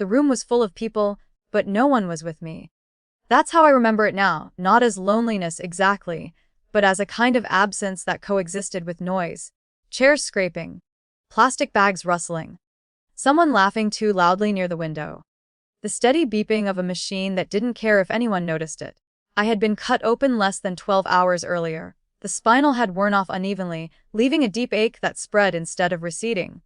The room was full of people, but no one was with me. That's how I remember it now, not as loneliness exactly, but as a kind of absence that coexisted with noise. Chairs scraping. Plastic bags rustling. Someone laughing too loudly near the window. The steady beeping of a machine that didn't care if anyone noticed it. I had been cut open less than 12 hours earlier. The spinal had worn off unevenly, leaving a deep ache that spread instead of receding.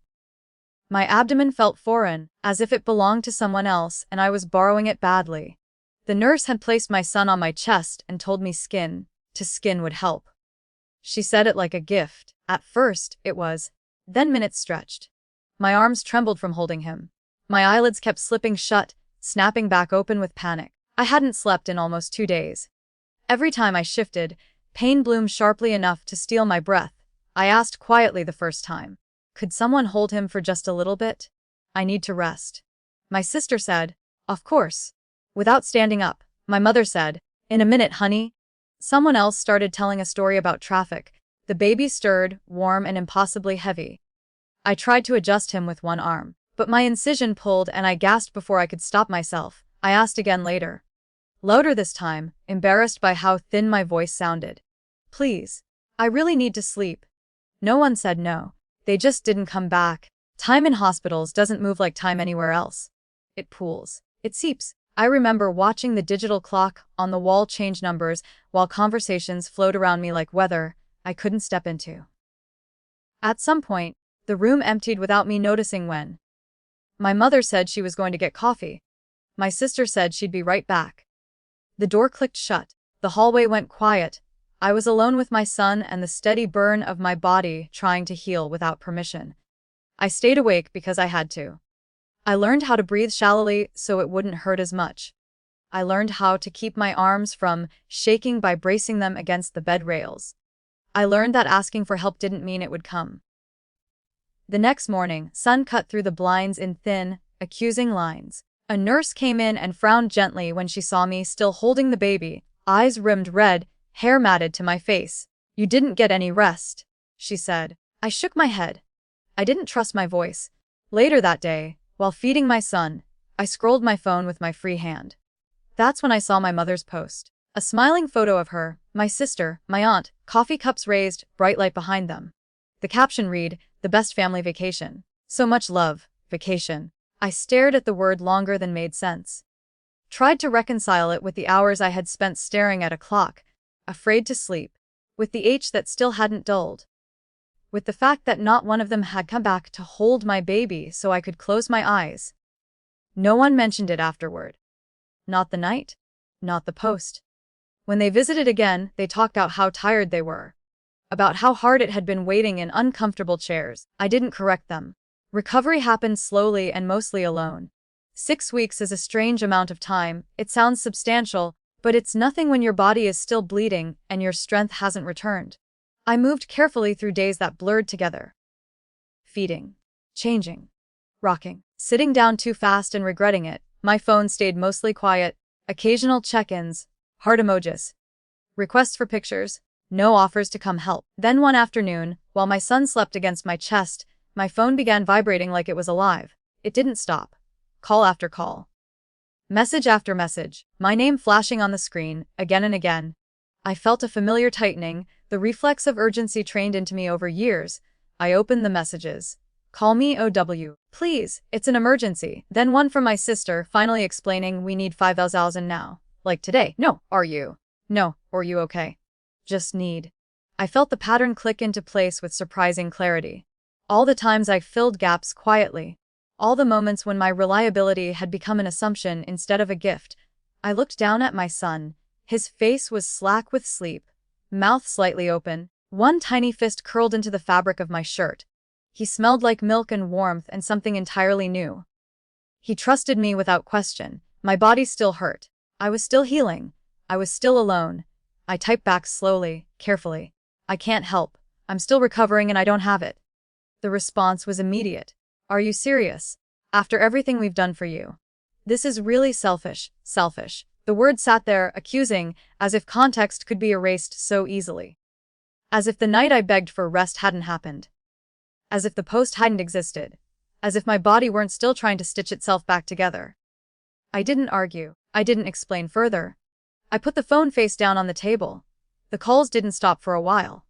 My abdomen felt foreign, as if it belonged to someone else and I was borrowing it badly. The nurse had placed my son on my chest and told me skin to skin would help. She said it like a gift. At first, it was. Then minutes stretched. My arms trembled from holding him. My eyelids kept slipping shut, snapping back open with panic. I hadn't slept in almost 2 days. Every time I shifted, pain bloomed sharply enough to steal my breath. I asked quietly the first time, could someone hold him for just a little bit? I need to rest. My sister said, of course. Without standing up, my mother said, in a minute, honey. Someone else started telling a story about traffic. The baby stirred, warm and impossibly heavy. I tried to adjust him with one arm, but my incision pulled and I gasped before I could stop myself. I asked again later. Louder this time, embarrassed by how thin my voice sounded. Please. I really need to sleep. No one said no. They just didn't come back. Time in hospitals doesn't move like time anywhere else. It pools. It seeps. I remember watching the digital clock on the wall change numbers while conversations flowed around me like weather I couldn't step into. At some point, the room emptied without me noticing when. My mother said she was going to get coffee. My sister said she'd be right back. The door clicked shut. The hallway went quiet. I was alone with my son and the steady burn of my body trying to heal without permission. I stayed awake because I had to. I learned how to breathe shallowly so it wouldn't hurt as much. I learned how to keep my arms from shaking by bracing them against the bed rails. I learned that asking for help didn't mean it would come. The next morning, sun cut through the blinds in thin, accusing lines. A nurse came in and frowned gently when she saw me still holding the baby, eyes rimmed red, hair matted to my face. You didn't get any rest, she said. I shook my head. I didn't trust my voice. Later that day, while feeding my son, I scrolled my phone with my free hand. That's when I saw my mother's post. A smiling photo of her, my sister, my aunt, coffee cups raised, bright light behind them. The caption read, the best family vacation. So much love, vacation. I stared at the word longer than made sense. Tried to reconcile it with the hours I had spent staring at a clock, afraid to sleep, with the H that still hadn't dulled, with the fact that not one of them had come back to hold my baby so I could close my eyes. No one mentioned it afterward. Not the night, not the post. When they visited again, they talked about how tired they were, about how hard it had been waiting in uncomfortable chairs. I didn't correct them. Recovery happened slowly and mostly alone. 6 weeks is a strange amount of time. It sounds substantial, but it's nothing when your body is still bleeding and your strength hasn't returned. I moved carefully through days that blurred together. Feeding. Changing. Rocking. Sitting down too fast and regretting it. My phone stayed mostly quiet. Occasional check-ins. Heart emojis. Requests for pictures. No offers to come help. Then one afternoon, while my son slept against my chest, my phone began vibrating like it was alive. It didn't stop. Call after call. Message after message. My name flashing on the screen, again and again. I felt a familiar tightening, the reflex of urgency trained into me over years. I opened the messages. Call me OW. Please, it's an emergency. Then one from my sister, finally explaining we need 5,000 now. Like today. No, are you? No, are you okay? Just need. I felt the pattern click into place with surprising clarity. All the times I filled gaps quietly. All the moments when my reliability had become an assumption instead of a gift. I looked down at my son. His face was slack with sleep, mouth slightly open, one tiny fist curled into the fabric of my shirt. He smelled like milk and warmth and something entirely new. He trusted me without question. My body still hurt. I was still healing. I was still alone. I typed back slowly, carefully. I can't help. I'm still recovering and I don't have it. The response was immediate. Are you serious? After everything we've done for you? This is really selfish. Selfish. The word sat there, accusing, as if context could be erased so easily. As if the night I begged for rest hadn't happened. As if the post hadn't existed. as if my body weren't still trying to stitch itself back together. I didn't argue. I didn't explain further. I put the phone face down on the table. The calls didn't stop for a while.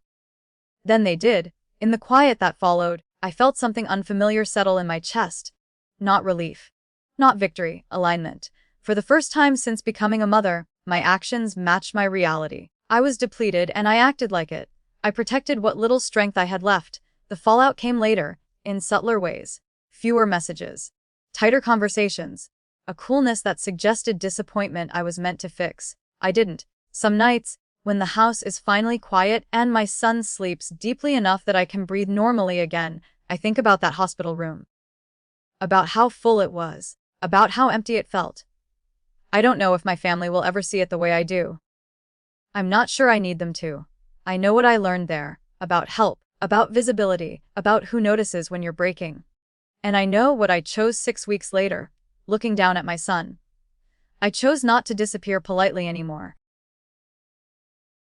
Then they did. In the quiet that followed, I felt something unfamiliar settle in my chest. Not relief. Not victory, alignment. For the first time since becoming a mother, my actions matched my reality. I was depleted and I acted like it. I protected what little strength I had left. The fallout came later, in subtler ways. Fewer messages. Tighter conversations. A coolness that suggested disappointment I was meant to fix. I didn't. Some nights, when the house is finally quiet and my son sleeps deeply enough that I can breathe normally again, I think about that hospital room. About how full it was. About how empty it felt. I don't know if my family will ever see it the way I do. I'm not sure I need them to. I know what I learned there. About help. About visibility. About who notices when you're breaking. And I know what I chose 6 weeks later, looking down at my son. I chose not to disappear politely anymore.